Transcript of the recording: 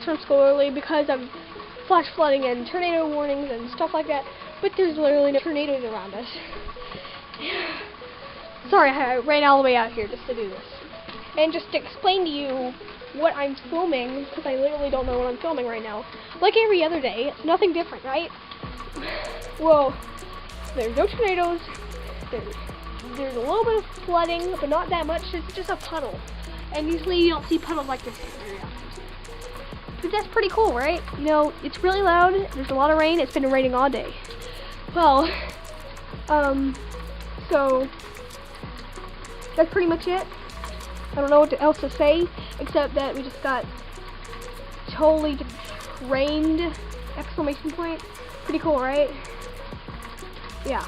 from school early because of flash flooding and tornado warnings and stuff like that, but there's literally no tornadoes around us. Sorry, I ran all the way out here just to do this. And just to explain to you what I'm filming, because I literally don't know what I'm filming right now. Like every other day, it's nothing different, right? Well, there's no tornadoes, there's a little bit of flooding, but not that much, it's just a puddle. And usually you don't see puddles like this very often. But that's pretty cool, right? You know, it's really loud, there's a lot of rain, it's been raining all day. Well, so, that's pretty much it. I don't know what else to say, except that we just got totally just rained, exclamation point. Pretty cool, right? Yeah.